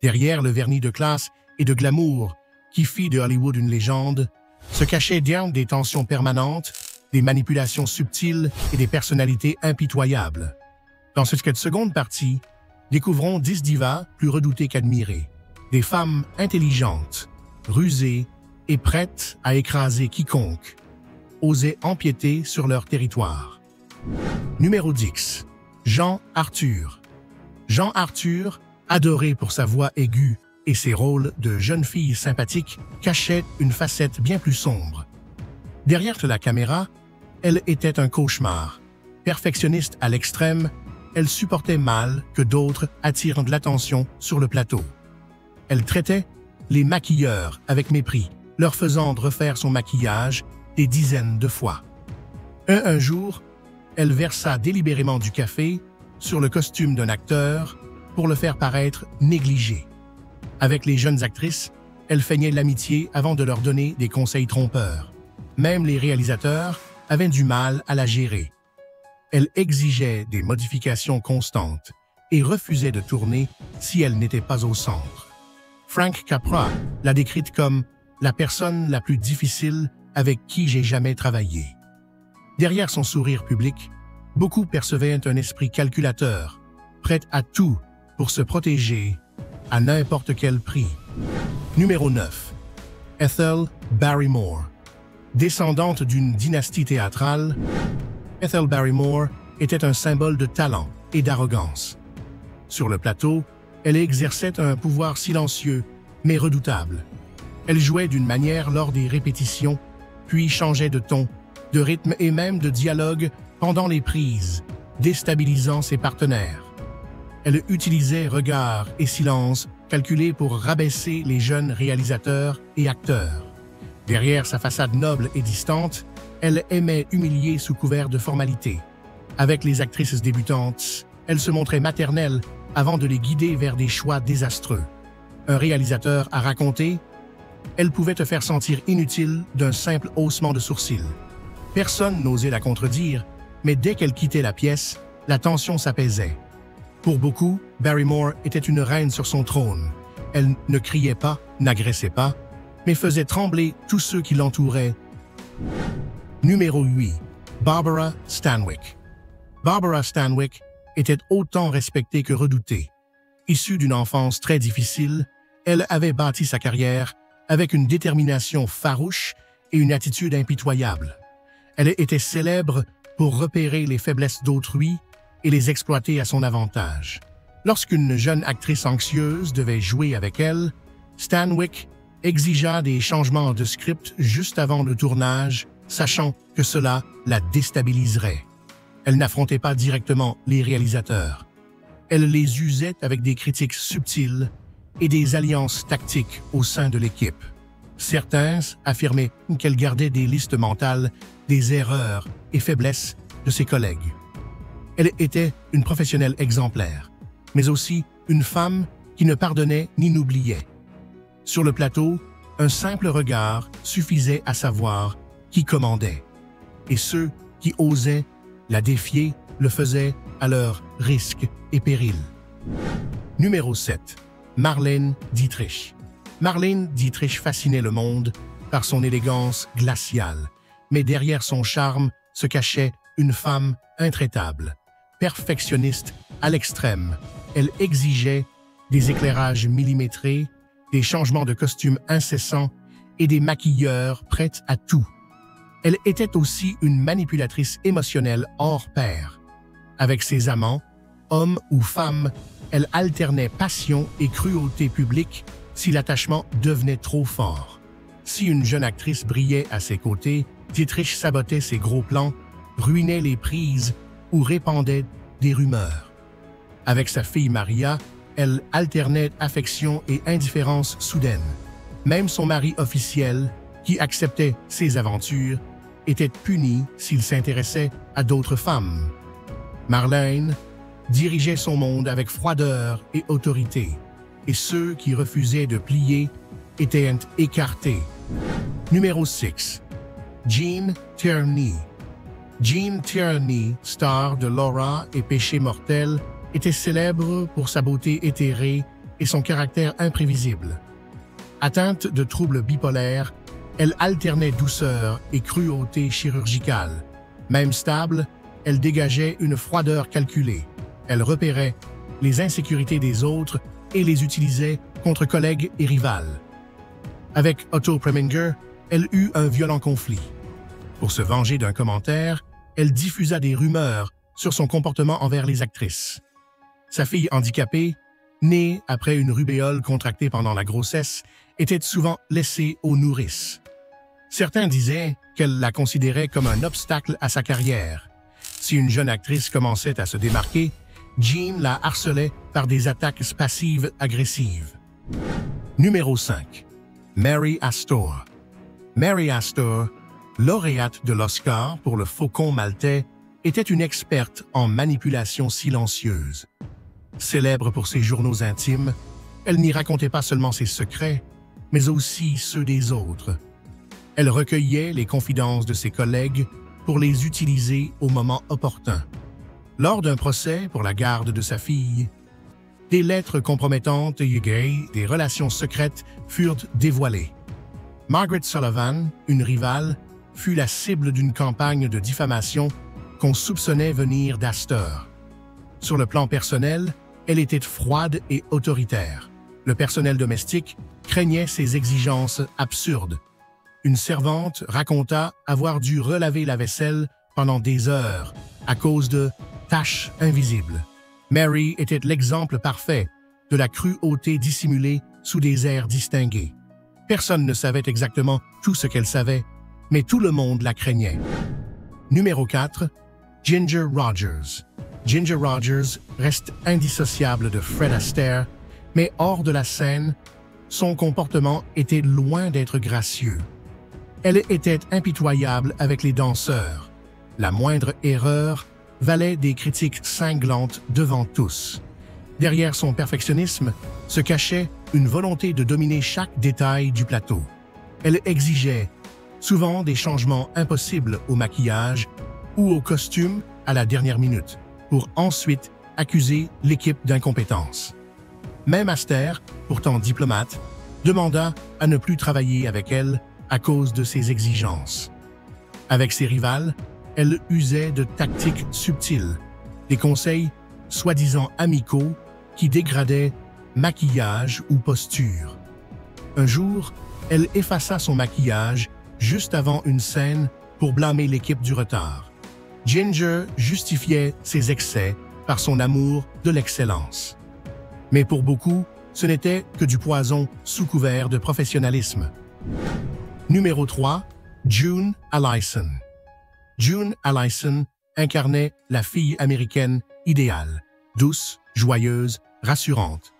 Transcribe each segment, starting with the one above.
Derrière le vernis de classe et de glamour qui fit de Hollywood une légende, se cachaient bien des tensions permanentes, des manipulations subtiles et des personnalités impitoyables. Dans cette seconde partie, découvrons 10 divas plus redoutées qu'admirées, des femmes intelligentes, rusées et prêtes à écraser quiconque osait empiéter sur leur territoire. Numéro 10. Jean Arthur. Jean Arthur, adoré pour sa voix aiguë et ses rôles de jeune fille sympathique, cachait une facette bien plus sombre. Derrière la caméra, elle était un cauchemar. Perfectionniste à l'extrême, elle supportait mal que d'autres attirent de l'attention sur le plateau. Elle traitait les maquilleurs avec mépris, leur faisant refaire son maquillage des dizaines de fois. Un jour, elle versa délibérément du café sur le costume d'un acteur pour le faire paraître négligé. Avec les jeunes actrices, elle feignait l'amitié avant de leur donner des conseils trompeurs. Même les réalisateurs avaient du mal à la gérer. Elle exigeait des modifications constantes et refusait de tourner si elle n'était pas au centre. Frank Capra l'a décrite comme la personne la plus difficile avec qui j'ai jamais travaillé. Derrière son sourire public, beaucoup percevaient un esprit calculateur, prêt à tout pour se protéger à n'importe quel prix. Numéro 9. Ethel Barrymore. Descendante d'une dynastie théâtrale, Ethel Barrymore était un symbole de talent et d'arrogance. Sur le plateau, elle exerçait un pouvoir silencieux, mais redoutable. Elle jouait d'une manière lors des répétitions, puis changeait de ton, de rythme et même de dialogue pendant les prises, déstabilisant ses partenaires. Elle utilisait regard et silence calculés pour rabaisser les jeunes réalisateurs et acteurs. Derrière sa façade noble et distante, elle aimait humilier sous couvert de formalité. Avec les actrices débutantes, elle se montrait maternelle avant de les guider vers des choix désastreux. Un réalisateur a raconté « Elle pouvait te faire sentir inutile d'un simple haussement de sourcils. » Personne n'osait la contredire, mais dès qu'elle quittait la pièce, la tension s'apaisait. Pour beaucoup, Barrymore était une reine sur son trône. Elle ne criait pas, n'agressait pas, mais faisait trembler tous ceux qui l'entouraient. Numéro 8. Barbara Stanwyck. Barbara Stanwyck était autant respectée que redoutée. Issue d'une enfance très difficile, elle avait bâti sa carrière avec une détermination farouche et une attitude impitoyable. Elle était célèbre pour repérer les faiblesses d'autrui et les exploiter à son avantage. Lorsqu'une jeune actrice anxieuse devait jouer avec elle, Stanwyck exigea des changements de script juste avant le tournage, sachant que cela la déstabiliserait. Elle n'affrontait pas directement les réalisateurs. Elle les usait avec des critiques subtiles et des alliances tactiques au sein de l'équipe. Certains affirmaient qu'elle gardait des listes mentales des erreurs et faiblesses de ses collègues. Elle était une professionnelle exemplaire, mais aussi une femme qui ne pardonnait ni n'oubliait. Sur le plateau, un simple regard suffisait à savoir qui commandait, et ceux qui osaient la défier le faisaient à leur risque et péril. Numéro 7. Marlène Dietrich. Marlène Dietrich fascinait le monde par son élégance glaciale, mais derrière son charme se cachait une femme intraitable. Perfectionniste à l'extrême, elle exigeait des éclairages millimétrés, des changements de costumes incessants et des maquilleurs prêts à tout. Elle était aussi une manipulatrice émotionnelle hors pair. Avec ses amants, hommes ou femmes, elle alternait passion et cruauté publique si l'attachement devenait trop fort. Si une jeune actrice brillait à ses côtés, Dietrich sabotait ses gros plans, ruinait les prises ou répandait des rumeurs. Avec sa fille Maria, elle alternait affection et indifférence soudaine. Même son mari officiel, qui acceptait ses aventures, était puni s'il s'intéressait à d'autres femmes. Marlène dirigeait son monde avec froideur et autorité, et ceux qui refusaient de plier étaient écartés. Numéro 6. Gene Tierney. Gene Tierney, star de Laura et Péché mortel, était célèbre pour sa beauté éthérée et son caractère imprévisible. Atteinte de troubles bipolaires, elle alternait douceur et cruauté chirurgicale. Même stable, elle dégageait une froideur calculée. Elle repérait les insécurités des autres et les utilisait contre collègues et rivales. Avec Otto Preminger, elle eut un violent conflit. Pour se venger d'un commentaire, elle diffusa des rumeurs sur son comportement envers les actrices. Sa fille handicapée, née après une rubéole contractée pendant la grossesse, était souvent laissée aux nourrices. Certains disaient qu'elle la considérait comme un obstacle à sa carrière. Si une jeune actrice commençait à se démarquer, Jean la harcelait par des attaques passives-agressives. Numéro 5. Mary Astor. Mary Astor, lauréate de l'Oscar pour Le Faucon maltais, était une experte en manipulation silencieuse. Célèbre pour ses journaux intimes, elle n'y racontait pas seulement ses secrets, mais aussi ceux des autres. Elle recueillait les confidences de ses collègues pour les utiliser au moment opportun. Lors d'un procès pour la garde de sa fille, des lettres compromettantes et des relations secrètes furent dévoilées. Margaret Sullivan, une rivale, fut la cible d'une campagne de diffamation qu'on soupçonnait venir d'Astor. Sur le plan personnel, elle était froide et autoritaire. Le personnel domestique craignait ses exigences absurdes. Une servante raconta avoir dû relaver la vaisselle pendant des heures à cause de tâches invisibles. Mary était l'exemple parfait de la cruauté dissimulée sous des airs distingués. Personne ne savait exactement tout ce qu'elle savait, mais tout le monde la craignait. Numéro 4. Ginger Rogers. Ginger Rogers reste indissociable de Fred Astaire, mais hors de la scène, son comportement était loin d'être gracieux. Elle était impitoyable avec les danseurs. La moindre erreur valait des critiques cinglantes devant tous. Derrière son perfectionnisme se cachait une volonté de dominer chaque détail du plateau. Elle exigeait souvent des changements impossibles au maquillage ou au costume à la dernière minute, pour ensuite accuser l'équipe d'incompétence. Même Astaire, pourtant diplomate, demanda à ne plus travailler avec elle à cause de ses exigences. Avec ses rivales, elle usait de tactiques subtiles, des conseils soi-disant amicaux qui dégradaient maquillage ou posture. Un jour, elle effaça son maquillage juste avant une scène pour blâmer l'équipe du retard. Ginger justifiait ses excès par son amour de l'excellence. Mais pour beaucoup, ce n'était que du poison sous couvert de professionnalisme. Numéro 3. June Allyson. June Allyson incarnait la fille américaine idéale, douce, joyeuse, rassurante.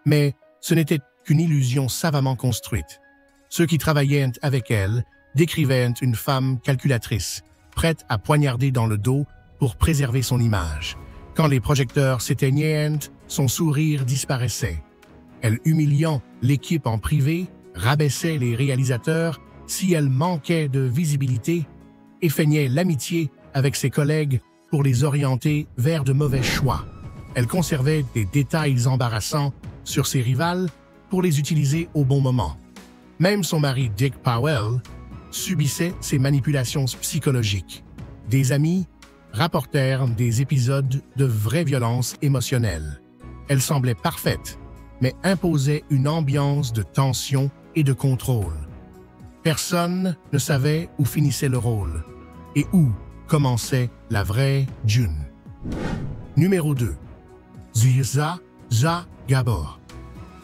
Mais ce n'était qu'une illusion savamment construite. Ceux qui travaillaient avec elle décrivaient une femme calculatrice, prête à poignarder dans le dos pour préserver son image. Quand les projecteurs s'éteignaient, son sourire disparaissait. Elle humiliant l'équipe en privé, rabaissait les réalisateurs si elle manquait de visibilité et feignait l'amitié avec ses collègues pour les orienter vers de mauvais choix. Elle conservait des détails embarrassants sur ses rivales pour les utiliser au bon moment. Même son mari Dick Powell subissait ces manipulations psychologiques. Des amis rapportèrent des épisodes de vraie violence émotionnelle. Elle semblait parfaite, mais imposait une ambiance de tension et de contrôle. Personne ne savait où finissait le rôle et où commençait la vraie June. Numéro 2. Zsa Gabor.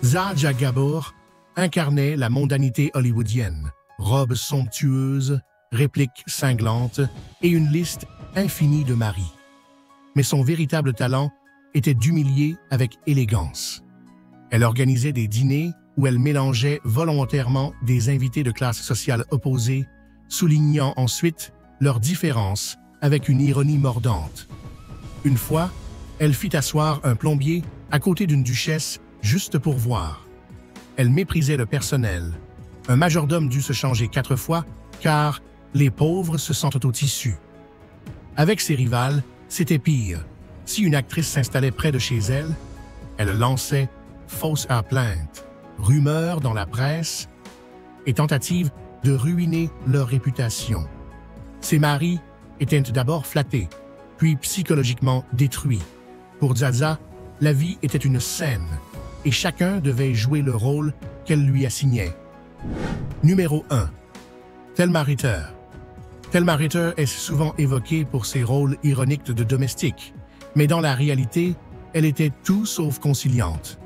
Zsa Gabor incarnait la mondanité hollywoodienne, robes somptueuses, répliques cinglantes et une liste infinie de maris. Mais son véritable talent était d'humilier avec élégance. Elle organisait des dîners où elle mélangeait volontairement des invités de classe sociale opposée, soulignant ensuite leurs différences avec une ironie mordante. Une fois, elle fit asseoir un plombier à côté d'une duchesse juste pour voir. Elle méprisait le personnel. Un majordome dut se changer 4 fois car les pauvres se sentent au tissu. Avec ses rivales, c'était pire. Si une actrice s'installait près de chez elle, elle lançait fausses plaintes, rumeurs dans la presse et tentatives de ruiner leur réputation. Ses maris étaient d'abord flattés, puis psychologiquement détruits. Pour Zaza, la vie était une scène et chacun devait jouer le rôle qu'elle lui assignait. Numéro 1. Thelma Ritter. Thelma Ritter est souvent évoquée pour ses rôles ironiques de domestique, mais dans la réalité, elle était tout sauf conciliante.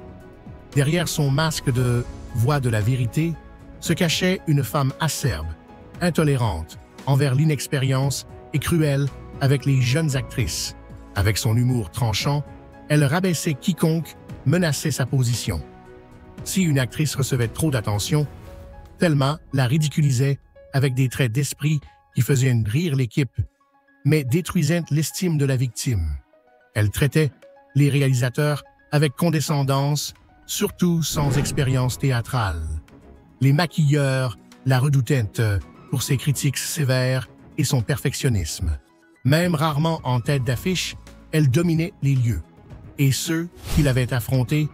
Derrière son masque de « voix de la vérité » se cachait une femme acerbe, intolérante envers l'inexpérience et cruelle avec les jeunes actrices. Avec son humour tranchant, elle rabaissait quiconque menaçait sa position. Si une actrice recevait trop d'attention, Thelma la ridiculisait avec des traits d'esprit qui faisaient rire l'équipe, mais détruisant l'estime de la victime. Elle traitait les réalisateurs avec condescendance, surtout sans expérience théâtrale. Les maquilleurs la redoutaient pour ses critiques sévères et son perfectionnisme. Même rarement en tête d'affiche, elle dominait les lieux. Et ceux qui l'avaient affrontée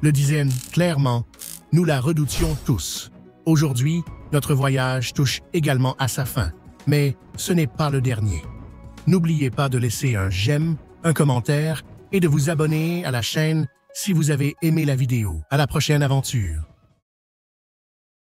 le disaient clairement, nous la redoutions tous. Aujourd'hui, notre voyage touche également à sa fin, mais ce n'est pas le dernier. N'oubliez pas de laisser un j'aime, un commentaire et de vous abonner à la chaîne si vous avez aimé la vidéo. À la prochaine aventure!